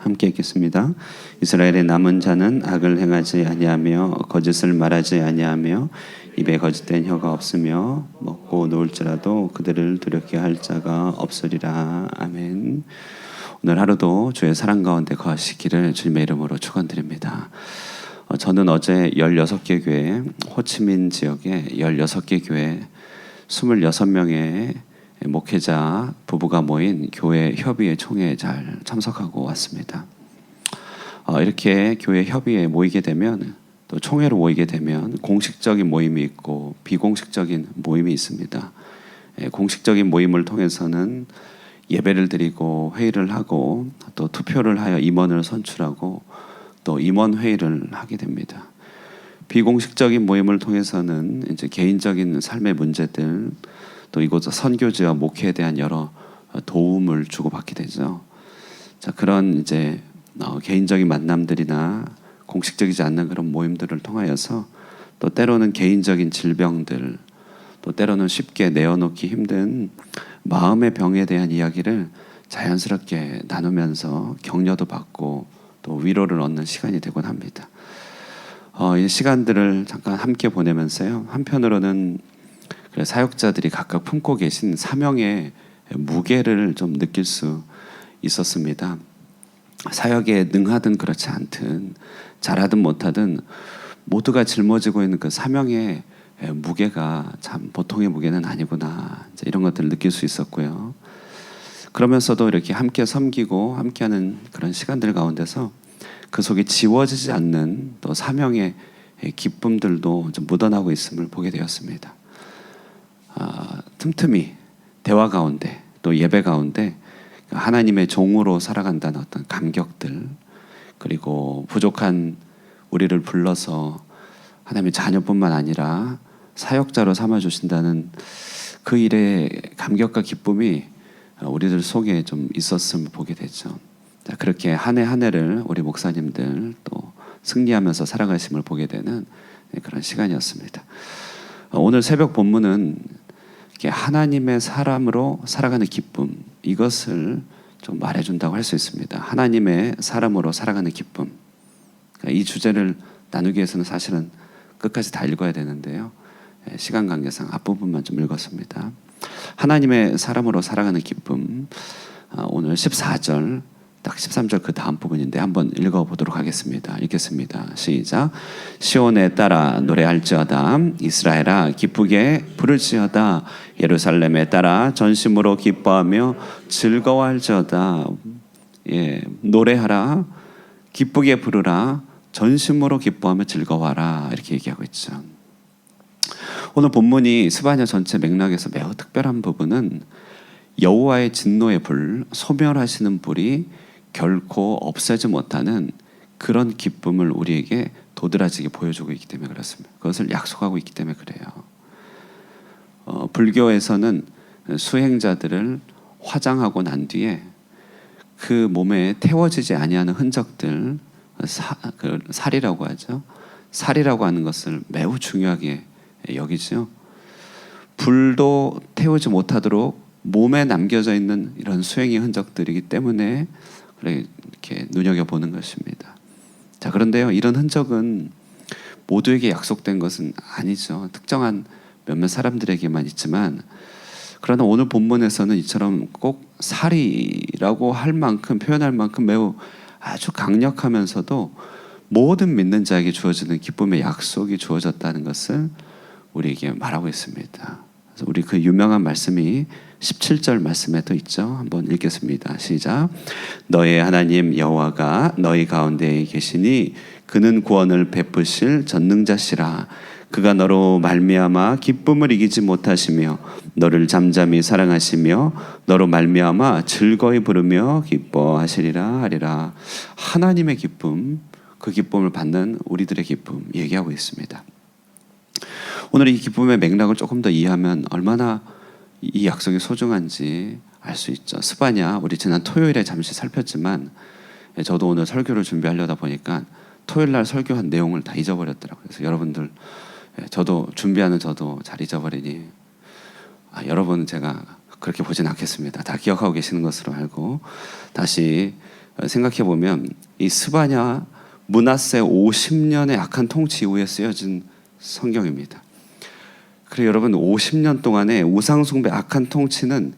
함께 읽겠습니다. 이스라엘의 남은 자는 악을 행하지 아니하며 거짓을 말하지 아니하며 입에 거짓된 혀가 없으며 먹고 놓을지라도 그들을 두렵게 할 자가 없으리라. 아멘. 오늘 하루도 주의 사랑 가운데 거하시기를 주님의 이름으로 축원드립니다. 저는 어제 16개 교회, 호치민 지역의 16개 교회 26명의 목회자 부부가 모인 교회 협의회 총회에 잘 참석하고 왔습니다. 이렇게 교회 협의회에 모이게 되면, 또 총회로 모이게 되면 공식적인 모임이 있고 비공식적인 모임이 있습니다. 공식적인 모임을 통해서는 예배를 드리고 회의를 하고 또 투표를 하여 임원을 선출하고 또 임원 회의를 하게 됩니다. 비공식적인 모임을 통해서는 이제 개인적인 삶의 문제들, 또 이곳 선교지와 목회에 대한 여러 도움을 주고받게 되죠. 자, 그런 이제 개인적인 만남들이나 공식적이지 않는 그런 모임들을 통하여서 또 때로는 개인적인 질병들, 또 때로는 쉽게 내어놓기 힘든 마음의 병에 대한 이야기를 자연스럽게 나누면서 격려도 받고 또 위로를 얻는 시간이 되곤 합니다. 이 시간들을 잠깐 함께 보내면서요, 한편으로는 사역자들이 각각 품고 계신 사명의 무게를 좀 느낄 수 있었습니다. 사역에 능하든 그렇지 않든, 잘하든 못하든 모두가 짊어지고 있는 그 사명의 무게가 참 보통의 무게는 아니구나, 이런 것들을 느낄 수 있었고요. 그러면서도 이렇게 함께 섬기고 함께하는 그런 시간들 가운데서 그 속에 지워지지 않는 또 사명의 기쁨들도 좀 묻어나고 있음을 보게 되었습니다. 틈틈이 대화 가운데 또 예배 가운데 하나님의 종으로 살아간다는 어떤 감격들, 그리고 부족한 우리를 불러서 하나님의 자녀뿐만 아니라 사역자로 삼아주신다는 그 일의 감격과 기쁨이 우리들 속에 좀 있었음을 보게 되죠. 그렇게 한 해 한 해를 우리 목사님들 또 승리하면서 살아가심을 보게 되는 그런 시간이었습니다. 오늘 새벽 본문은 하나님의 사람으로 살아가는 기쁨, 이것을 좀 말해준다고 할 수 있습니다. 하나님의 사람으로 살아가는 기쁨. 이 주제를 나누기 위해서는 사실은 끝까지 다 읽어야 되는데요, 시간 관계상 앞부분만 좀 읽었습니다. 하나님의 사람으로 살아가는 기쁨, 오늘 14절 딱 13절 그 다음 부분인데 한번 읽어보도록 하겠습니다. 읽겠습니다. 시작. 시온에 따라 노래할지어다. 이스라엘아 기쁘게 부를지어다. 예루살렘에 따라 전심으로 기뻐하며 즐거워할지어다. 노래하라, 기쁘게 부르라, 전심으로 기뻐하며 즐거워하라, 이렇게 얘기하고 있죠. 오늘 본문이 스바냐 전체 맥락에서 매우 특별한 부분은 여호와의 진노의 불, 소멸하시는 불이 결코 없애지 못하는 그런 기쁨을 우리에게 도드라지게 보여주고 있기 때문에 그렇습니다. 그것을 약속하고 있기 때문에 그래요. 불교에서는 수행자들을 화장하고 난 뒤에 그 몸에 태워지지 아니하는 흔적들, 살이라고 하죠. 살이라고 하는 것을 매우 중요하게 여기죠. 불도 태우지 못하도록 몸에 남겨져 있는 이런 수행의 흔적들이기 때문에 이렇게 눈여겨보는 것입니다. 자, 그런데요, 이런 흔적은 모두에게 약속된 것은 아니죠. 특정한 몇몇 사람들에게만 있지만, 그러나 오늘 본문에서는 이처럼 꼭 살이라고 할 만큼, 표현할 만큼 매우 아주 강력하면서도 모든 믿는 자에게 주어지는 기쁨의 약속이 주어졌다는 것을 우리에게 말하고 있습니다. 그래서 우리 그 유명한 말씀이 17절 말씀에도 있죠. 한번 읽겠습니다. 시작. 너의 하나님 여호와가 너희 가운데 계시니 그는 구원을 베푸실 전능자시라. 그가 너로 말미암아 기쁨을 이기지 못하시며 너를 잠잠히 사랑하시며 너로 말미암아 즐거이 부르며 기뻐하시리라 하리라. 하나님의 기쁨, 그 기쁨을 받는 우리들의 기쁨 얘기하고 있습니다. 오늘 이 기쁨의 맥락을 조금 더 이해하면 얼마나 이 약속이 소중한지 알 수 있죠. 스바냐, 우리 지난 토요일에 잠시 살폈지만 저도 오늘 설교를 준비하려다 보니까 토요일 날 설교한 내용을 다 잊어버렸더라고요. 그래서 여러분들, 저도 준비하는 저도 잘 잊어버리니 여러분 제가 그렇게 보진 않겠습니다. 다 기억하고 계시는 것으로 알고 다시 생각해 보면 이 스바냐 므낫세 50년의 악한 통치 이후에 쓰여진 성경입니다. 그리고 여러분 50년 동안의 우상숭배 악한 통치는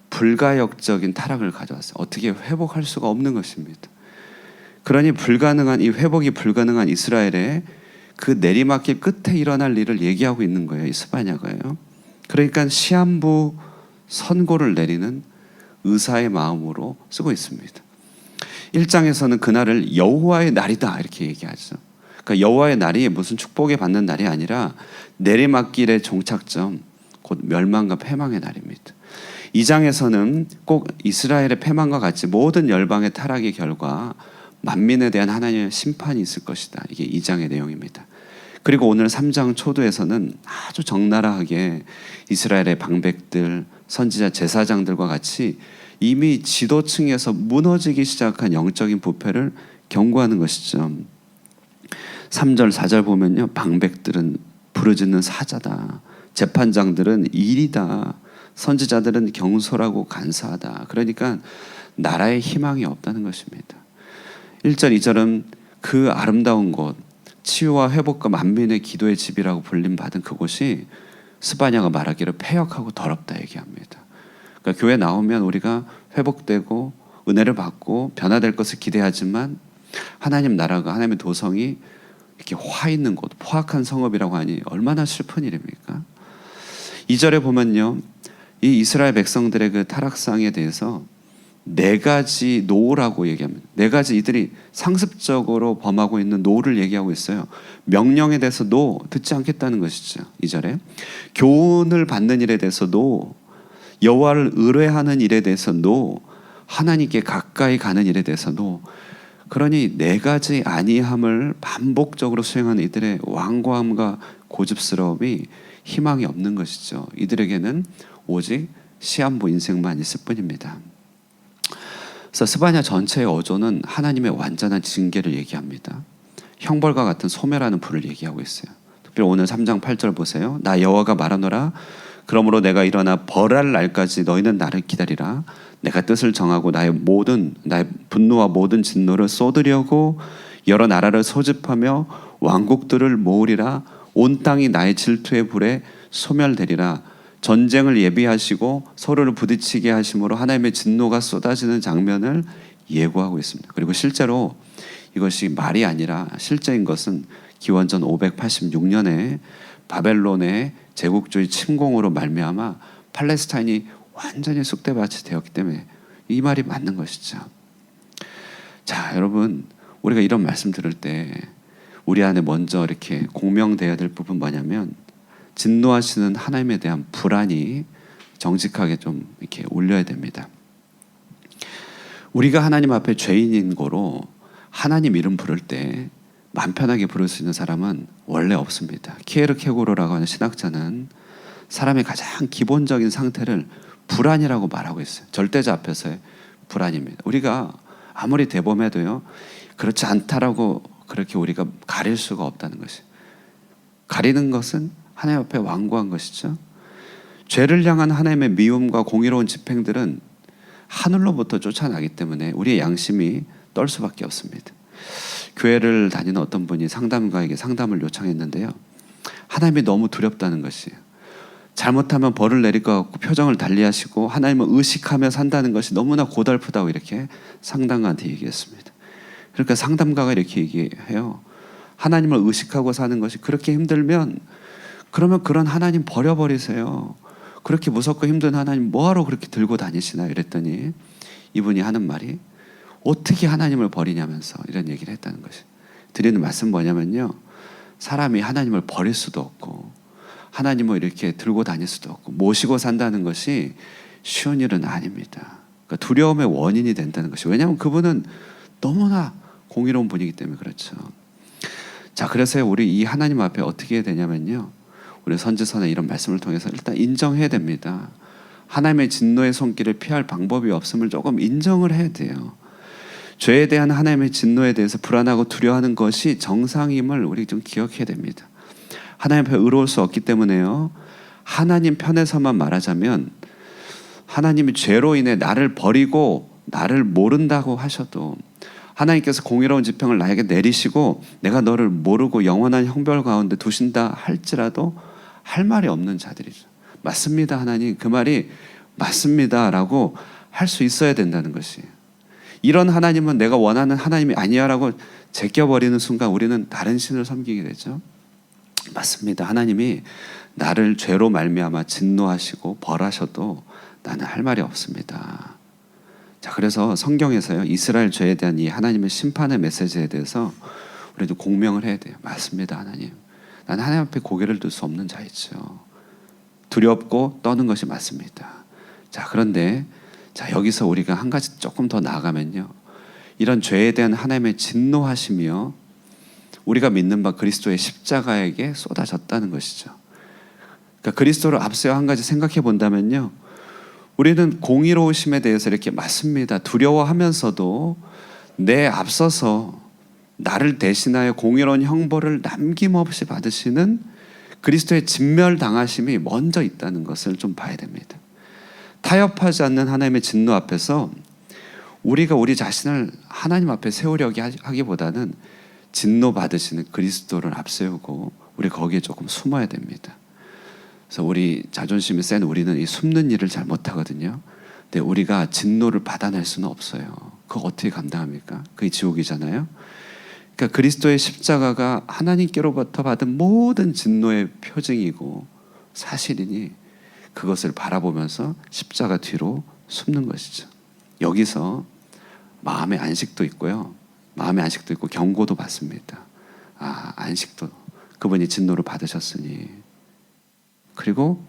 불가역적인 타락을 가져왔어요. 어떻게 회복할 수가 없는 것입니다. 그러니 이 회복이 불가능한 이스라엘의 그 내리막길 끝에 일어날 일을 얘기하고 있는 거예요. 이 스바냐가요. 그러니까 시한부 선고를 내리는 의사의 마음으로 쓰고 있습니다. 1장에서는 그날을 여호와의 날이다 이렇게 얘기하죠. 그러니까 여호와의 날이 무슨 축복에 받는 날이 아니라 내리막길의 종착점, 곧 멸망과 패망의 날입니다. 2장에서는 꼭 이스라엘의 패망과 같이 모든 열방의 타락의 결과 만민에 대한 하나님의 심판이 있을 것이다. 이게 2장의 내용입니다. 그리고 오늘 3장 초도에서는 아주 적나라하게 이스라엘의 방백들, 선지자 제사장들과 같이 이미 지도층에서 무너지기 시작한 영적인 부패를 경고하는 것이죠. 3절 4절 보면요, 방백들은 부르짖는 사자다, 재판장들은 일이다, 선지자들은 경솔하고 간사하다. 그러니까 나라의 희망이 없다는 것입니다. 1절 2절은 그 아름다운 곳, 치유와 회복과 만민의 기도의 집이라고 불림받은 그곳이 스바냐가 말하기를 패역하고 더럽다 얘기합니다. 그러니까 교회 나오면 우리가 회복되고 은혜를 받고 변화될 것을 기대하지만 하나님 나라가, 하나님의 도성이 이렇게 화 있는 곳, 포악한 성읍이라고 하니 얼마나 슬픈 일입니까? 2절에 보면요, 이 이스라엘 백성들의 그 타락상에 대해서 4가지 노라고 얘기합니다. 4가지 이들이 상습적으로 범하고 있는 노를 얘기하고 있어요. 명령에 대해서 노, 듣지 않겠다는 것이죠. 2절에 교훈을 받는 일에 대해서 노, 여호와를 의뢰하는 일에 대해서 노, 하나님께 가까이 가는 일에 대해서 노. 그러니 4가지 아니함을 반복적으로 수행하는 이들의 완고함과 고집스러움이 희망이 없는 것이죠. 이들에게는 오직 시한부 인생만 있을 뿐입니다. 그래서 스바냐 전체의 어조는 하나님의 완전한 징계를 얘기합니다. 형벌과 같은 소멸하는 불을 얘기하고 있어요. 특별히 오늘 3장 8절 보세요. 나 여호와가 말하노라. 그러므로 내가 일어나 벌할 날까지 너희는 나를 기다리라. 내가 뜻을 정하고 나의 분노와 모든 진노를 쏟으려고 여러 나라를 소집하며 왕국들을 모으리라. 온 땅이 나의 질투의 불에 소멸되리라. 전쟁을 예비하시고 서로를 부딪히게 하심으로 하나님의 진노가 쏟아지는 장면을 예고하고 있습니다. 그리고 실제로 이것이 말이 아니라 실제인 것은 기원전 586년에 바벨론의 제국주의 침공으로 말미암아 팔레스타인이 완전히 쑥대밭이 되었기 때문에 이 말이 맞는 것이죠. 자, 여러분, 우리가 이런 말씀 들을 때 우리 안에 먼저 이렇게 공명되어야 될 부분 뭐냐면 진노하시는 하나님에 대한 불안이 정직하게 좀 이렇게 울려야 됩니다. 우리가 하나님 앞에 죄인인 거로 하나님 이름 부를 때 마음 편하게 부를 수 있는 사람은 원래 없습니다. 키에르케고르라고 하는 신학자는 사람의 가장 기본적인 상태를 불안이라고 말하고 있어요. 절대자 앞에서의 불안입니다. 우리가 아무리 대범해도요, 그렇지 않다라고 그렇게 우리가 가릴 수가 없다는 것이에요. 가리는 것은 하나님 앞에 완고한 것이죠. 죄를 향한 하나님의 미움과 공의로운 집행들은 하늘로부터 쫓아나기 때문에 우리의 양심이 떨 수밖에 없습니다. 교회를 다니는 어떤 분이 상담가에게 상담을 요청했는데요, 하나님이 너무 두렵다는 것이에요. 잘못하면 벌을 내릴 것 같고 표정을 달리하시고 하나님을 의식하며 산다는 것이 너무나 고달프다고 이렇게 상담가한테 얘기했습니다. 그러니까 상담가가 이렇게 얘기해요. 하나님을 의식하고 사는 것이 그렇게 힘들면 그러면 그런 하나님 버려버리세요. 그렇게 무섭고 힘든 하나님 뭐하러 그렇게 들고 다니시나요? 이랬더니 이분이 하는 말이 어떻게 하나님을 버리냐면서 이런 얘기를 했다는 것이. 드리는 말씀 뭐냐면요, 사람이 하나님을 버릴 수도 없고 하나님을 이렇게 들고 다닐 수도 없고 모시고 산다는 것이 쉬운 일은 아닙니다. 그러니까 두려움의 원인이 된다는 것이. 왜냐하면 그분은 너무나 공의로운 분이기 때문에 그렇죠. 자, 그래서 우리 이 하나님 앞에 어떻게 해야 되냐면요, 우리 선지서는 이런 말씀을 통해서 일단 인정해야 됩니다. 하나님의 진노의 손길을 피할 방법이 없음을 조금 인정을 해야 돼요. 죄에 대한 하나님의 진노에 대해서 불안하고 두려워하는 것이 정상임을 우리 좀 기억해야 됩니다. 하나님 앞에 의로울 수 없기 때문에요, 하나님 편에서만 말하자면 하나님이 죄로 인해 나를 버리고 나를 모른다고 하셔도 하나님께서 공의로운 지평을 나에게 내리시고 내가 너를 모르고 영원한 형벌 가운데 두신다 할지라도 할 말이 없는 자들이죠. 맞습니다, 하나님. 그 말이 맞습니다라고 할 수 있어야 된다는 것이에요. 이런 하나님은 내가 원하는 하나님이 아니야라고 제껴버리는 순간 우리는 다른 신을 섬기게 되죠. 맞습니다. 하나님이 나를 죄로 말미암아 진노하시고 벌하셔도 나는 할 말이 없습니다. 자, 그래서 성경에서요, 이스라엘 죄에 대한 이 하나님의 심판의 메시지에 대해서 우리도 공명을 해야 돼요. 맞습니다, 하나님. 나는 하나님 앞에 고개를 들 수 없는 자이죠. 두렵고 떠는 것이 맞습니다. 자, 그런데 자, 여기서 우리가 한 가지 조금 더 나아가면요, 이런 죄에 대한 하나님의 진노하심이요, 우리가 믿는 바 그리스도의 십자가에게 쏟아졌다는 것이죠. 그러니까 그리스도를 앞세워 한 가지 생각해 본다면요, 우리는 공의로우심에 대해서 이렇게 맞습니다, 두려워하면서도 내 앞서서 나를 대신하여 공의로운 형벌을 남김없이 받으시는 그리스도의 진멸당하심이 먼저 있다는 것을 좀 봐야 됩니다. 타협하지 않는 하나님의 진노 앞에서 우리가 우리 자신을 하나님 앞에 세우려고 하기보다는 진노 받으시는 그리스도를 앞세우고 우리 거기에 조금 숨어야 됩니다. 그래서 우리 자존심이 센 우리는 이 숨는 일을 잘 못하거든요. 근데 우리가 진노를 받아낼 수는 없어요. 그거 어떻게 감당합니까? 그게 지옥이잖아요. 그러니까 그리스도의 십자가가 하나님께로부터 받은 모든 진노의 표징이고 사실이니 그것을 바라보면서 십자가 뒤로 숨는 것이죠. 여기서 마음의 안식도 있고요, 마음의 안식도 있고 경고도 받습니다. 아, 안식도, 그분이 진노를 받으셨으니, 그리고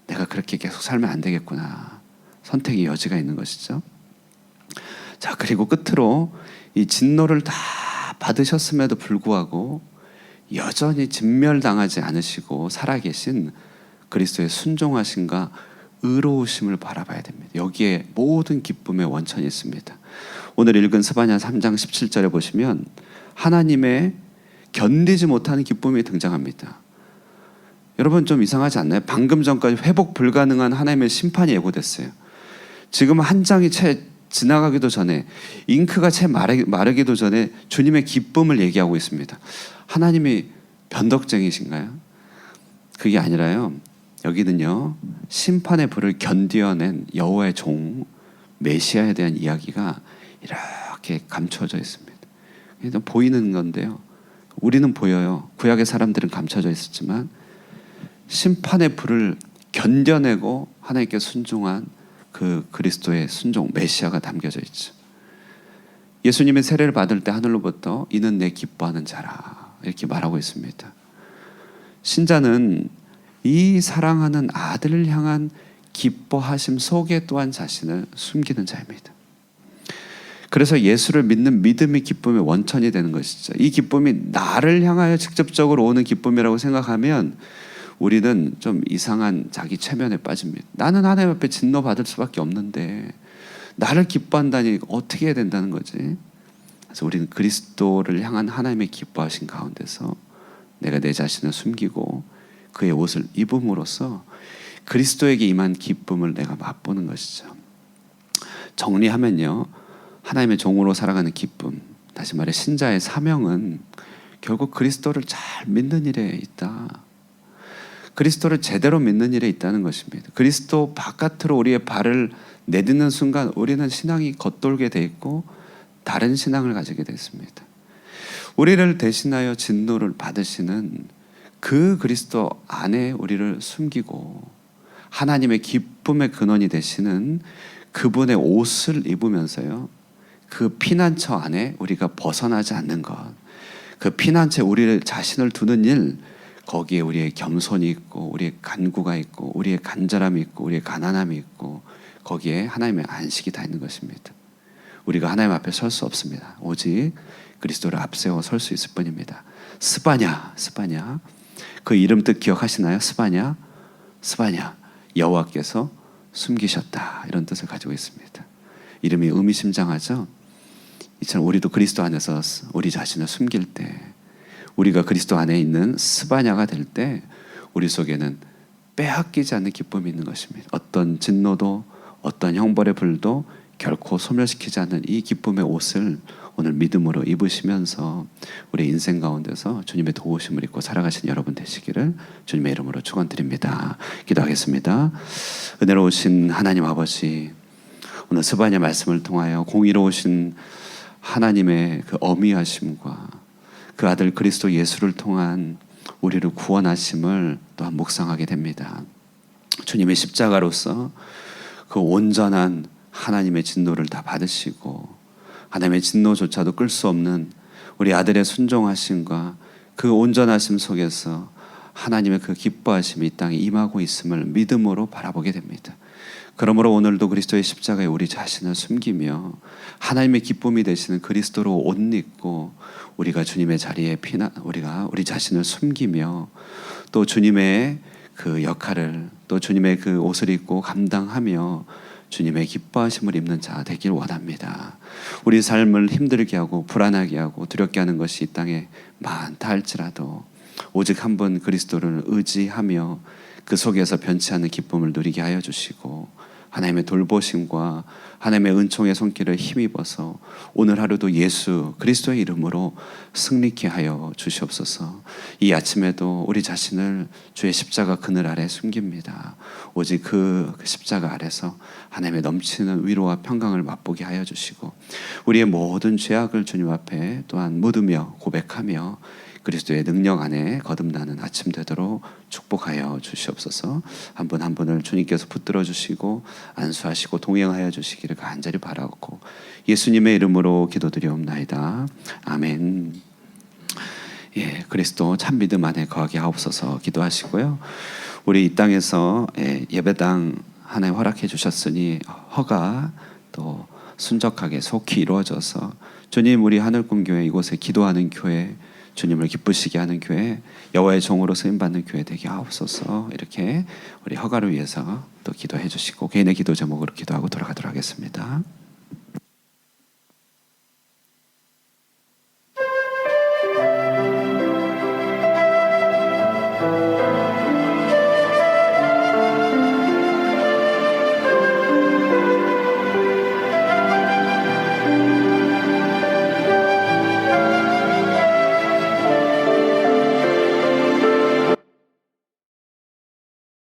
내가 그렇게 계속 살면 안 되겠구나, 선택의 여지가 있는 것이죠. 자, 그리고 끝으로 이 진노를 다 받으셨음에도 불구하고 여전히 진멸당하지 않으시고 살아계신 그리스도의 순종하심과 의로우심을 바라봐야 됩니다. 여기에 모든 기쁨의 원천이 있습니다. 오늘 읽은 스바냐 3장 17절에 보시면 하나님의 견디지 못하는 기쁨이 등장합니다. 여러분, 좀 이상하지 않나요? 방금 전까지 회복 불가능한 하나님의 심판이 예고됐어요. 지금 한 장이 채 지나가기도 전에, 잉크가 채 마르기도 전에 주님의 기쁨을 얘기하고 있습니다. 하나님이 변덕쟁이신가요? 그게 아니라요, 여기는요, 심판의 불을 견디어낸 여호와의 종 메시아에 대한 이야기가 이렇게 감춰져 있습니다. 일단 보이는 건데요, 우리는 보여요. 구약의 사람들은 감춰져 있었지만 심판의 불을 견뎌내고 하나님께 순종한 그 그리스도의 순종 메시아가 담겨져 있죠. 예수님이 세례를 받을 때 하늘로부터 이는 내 기뻐하는 자라 이렇게 말하고 있습니다. 신자는 이 사랑하는 아들을 향한 기뻐하심 속에 또한 자신을 숨기는 자입니다. 그래서 예수를 믿는 믿음이 기쁨의 원천이 되는 것이죠. 이 기쁨이 나를 향하여 직접적으로 오는 기쁨이라고 생각하면 우리는 좀 이상한 자기 체면에 빠집니다. 나는 하나님 앞에 진노받을 수밖에 없는데 나를 기뻐한다니 어떻게 해야 된다는 거지? 그래서 우리는 그리스도를 향한 하나님의 기뻐하신 가운데서 내가 내 자신을 숨기고 그의 옷을 입음으로써 그리스도에게 임한 기쁨을 내가 맛보는 것이죠. 정리하면요, 하나님의 종으로 살아가는 기쁨, 다시 말해 신자의 사명은 결국 그리스도를 잘 믿는 일에 있다. 그리스도를 제대로 믿는 일에 있다는 것입니다. 그리스도 바깥으로 우리의 발을 내딛는 순간 우리는 신앙이 겉돌게 돼 있고 다른 신앙을 가지게 됐습니다. 우리를 대신하여 진노를 받으시는 그 그리스도 안에 우리를 숨기고 하나님의 기쁨의 근원이 되시는 그분의 옷을 입으면서요, 그 피난처 안에 우리가 벗어나지 않는 것, 그 피난처에 우리를 자신을 두는 일, 거기에 우리의 겸손이 있고 우리의 간구가 있고 우리의 간절함이 있고 우리의 가난함이 있고 거기에 하나님의 안식이 다 있는 것입니다. 우리가 하나님 앞에 설 수 없습니다. 오직 그리스도를 앞세워 설 수 있을 뿐입니다. 스바냐, 스바냐, 그 이름 뜻 기억하시나요? 스바냐, 스바냐, 여호와께서 숨기셨다, 이런 뜻을 가지고 있습니다. 이름이 의미심장하죠. 이처럼 우리도 그리스도 안에서 우리 자신을 숨길 때, 우리가 그리스도 안에 있는 스바냐가 될 때 우리 속에는 빼앗기지 않는 기쁨이 있는 것입니다. 어떤 진노도 어떤 형벌의 불도 결코 소멸시키지 않는 이 기쁨의 옷을 오늘 믿음으로 입으시면서 우리 인생 가운데서 주님의 도우심을 입고 살아가신 여러분 되시기를 주님의 이름으로 축원드립니다. 기도하겠습니다. 은혜로우신 하나님 아버지, 오늘 스바냐 말씀을 통하여 공의로우신 하나님의 그 어미하심과 그 아들 그리스도 예수를 통한 우리를 구원하심을 또한 묵상하게 됩니다. 주님의 십자가로서 그 온전한 하나님의 진노를 다 받으시고 하나님의 진노조차도 끌 수 없는 우리 아들의 순종하심과 그 온전하심 속에서 하나님의 그 기뻐하심이 이 땅에 임하고 있음을 믿음으로 바라보게 됩니다. 그러므로 오늘도 그리스도의 십자가에 우리 자신을 숨기며 하나님의 기쁨이 되시는 그리스도로 옷 입고 우리가 주님의 자리에 우리가 우리 자신을 숨기며 또 주님의 그 역할을 또 주님의 그 옷을 입고 감당하며 주님의 기뻐하심을 입는 자 되길 원합니다. 우리 삶을 힘들게 하고 불안하게 하고 두렵게 하는 것이 이 땅에 많다 할지라도 오직 한 분 그리스도를 의지하며 그 속에서 변치 않는 기쁨을 누리게 하여 주시고 하나님의 돌보심과 하나님의 은총의 손길을 힘입어서 오늘 하루도 예수 그리스도의 이름으로 승리케 하여 주시옵소서. 이 아침에도 우리 자신을 주의 십자가 그늘 아래 숨깁니다. 오직 그 십자가 아래서 하나님의 넘치는 위로와 평강을 맛보게 하여 주시고 우리의 모든 죄악을 주님 앞에 또한 묻으며 고백하며 그리스도의 능력 안에 거듭나는 아침 되도록 축복하여 주시옵소서. 한 분 한 분을 주님께서 붙들어 주시고 안수하시고 동행하여 주시기를 간절히 바라고 예수님의 이름으로 기도드리옵나이다. 아멘. 예, 그리스도 참 믿음 안에 거하게 하옵소서 기도하시고요. 우리 이 땅에서 예배당 하나님 허락해 주셨으니 허가 또 순적하게 속히 이루어져서 주님 우리 하늘꿈교회 이곳에 기도하는 교회 주님을 기쁘시게 하는 교회 여호와의 종으로 쓰임받는 교회 되게 하옵소서. 이렇게 우리 허가를 위해서 또 기도해 주시고 개인의 기도 제목으로 기도하고 돌아가도록 하겠습니다.